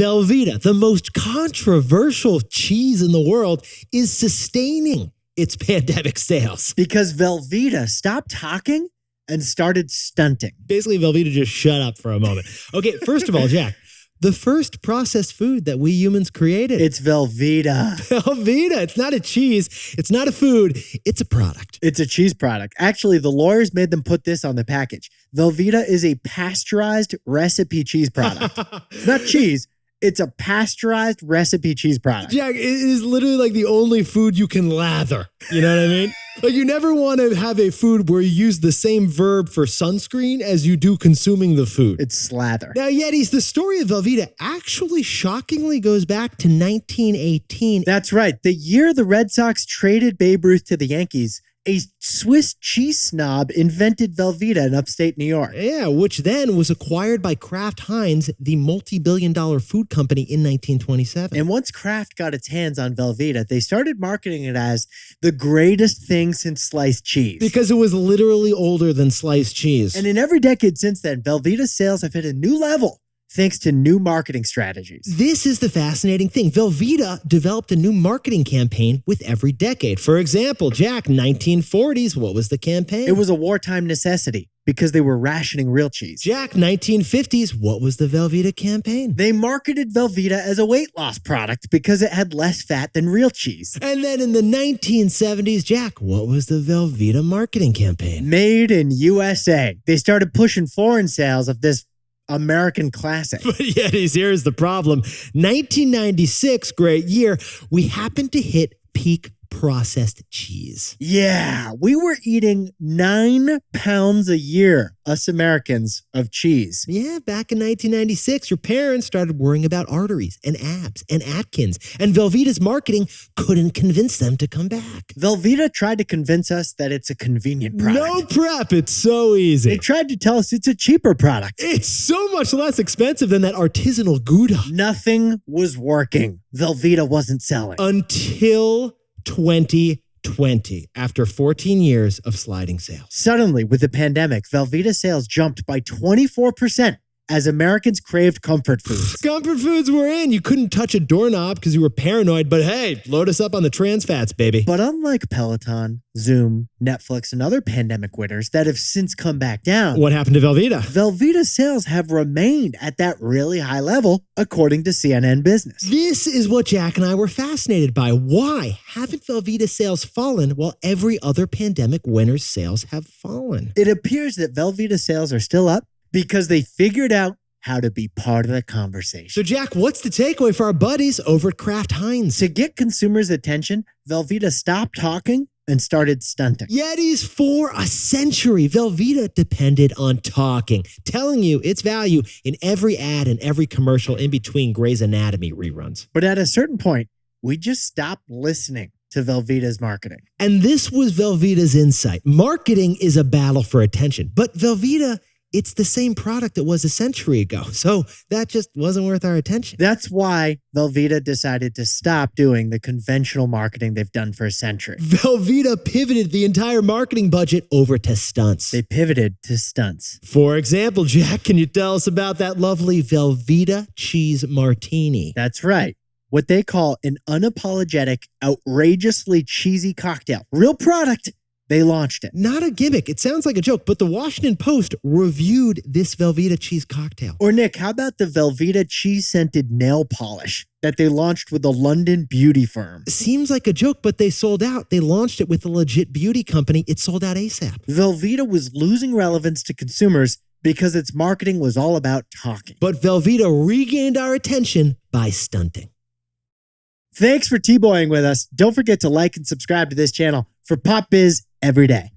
Velveeta, the most controversial cheese in the world, is sustaining its pandemic sales. Because Velveeta stopped talking and started stunting. Basically, Velveeta just shut up for a moment. Okay, first of all, Jack, the first processed food that we humans created. It's Velveeta. Velveeta. It's not a cheese. It's not a food. It's a product. It's a cheese product. Actually, the lawyers made them put this on the package. Velveeta is a pasteurized recipe cheese product. It's not cheese. It's a pasteurized recipe cheese product. Jack, it is literally like the only food you can lather. You know what I mean? Like you never want to have a food where you use the same verb for sunscreen as you do consuming the food. It's slather. Now, Yetis, the story of Velveeta actually shockingly goes back to 1918. That's right. The year the Red Sox traded Babe Ruth to the Yankees, a Swiss cheese snob invented Velveeta in upstate New York. Yeah, which then was acquired by Kraft Heinz, the multi-billion-dollar food company, in 1927. And once Kraft got its hands on Velveeta, they started marketing it as the greatest thing since sliced cheese. Because it was literally older than sliced cheese. And in every decade since then, Velveeta's sales have hit a new level, thanks to new marketing strategies. This is the fascinating thing. Velveeta developed a new marketing campaign with every decade. For example, Jack, 1940s, what was the campaign? It was a wartime necessity because they were rationing real cheese. Jack, 1950s, what was the Velveeta campaign? They marketed Velveeta as a weight loss product because it had less fat than real cheese. And then in the 1970s, Jack, what was the Velveeta marketing campaign? Made in USA. They started pushing foreign sales of this American classic. But Yetis, here's the problem. 1996, great year, we happened to hit peak processed cheese. Yeah, we were eating 9 pounds a year, us Americans, of cheese. Yeah, back in 1996, your parents started worrying about arteries and abs and Atkins, and Velveeta's marketing couldn't convince them to come back. Velveeta tried to convince us that it's a convenient product. No prep, it's so easy. They tried to tell us it's a cheaper product. It's so much less expensive than that artisanal Gouda. Nothing was working. Velveeta wasn't selling. Until 2020, after 14 years of sliding sales. Suddenly, with the pandemic, Velveeta sales jumped by 24% as Americans craved comfort foods. Comfort foods were in. You couldn't touch a doorknob because you were paranoid, but hey, load us up on the trans fats, baby. But unlike Peloton, Zoom, Netflix, and other pandemic winners that have since come back down, What happened to Velveeta? Velveeta sales have remained at that really high level, according to CNN Business. This is what Jack and I were fascinated by. Why haven't Velveeta sales fallen while every other pandemic winner's sales have fallen? It appears that Velveeta sales are still up because they figured out how to be part of the conversation. So, Jack, what's the takeaway for our buddies over at Kraft Heinz? To get consumers' attention, Velveeta stopped talking and started stunting. Yetis, for a century, Velveeta depended on talking, telling you its value in every ad and every commercial in between Grey's Anatomy reruns. But at a certain point, we just stopped listening to Velveeta's marketing. And this was Velveeta's insight. Marketing is a battle for attention, but Velveeta, it's the same product it was a century ago. So that just wasn't worth our attention. That's why Velveeta decided to stop doing the conventional marketing they've done for a century. Velveeta pivoted the entire marketing budget over to stunts. They pivoted to stunts. For example, Jack, can you tell us about that lovely Velvetta Cheese martini? That's right. What they call an unapologetic, outrageously cheesy cocktail. Real product. They launched it. Not a gimmick. It sounds like a joke, but the Washington Post reviewed this Velveeta cheese cocktail. Or Nick, how about the Velveeta cheese-scented nail polish that they launched with a London beauty firm? Seems like a joke, but they sold out. They launched it with a legit beauty company. It sold out ASAP. Velveeta was losing relevance to consumers because its marketing was all about talking. But Velveeta regained our attention by stunting. Thanks for T-boying with us. Don't forget to like and subscribe to this channel for Pop Biz every day.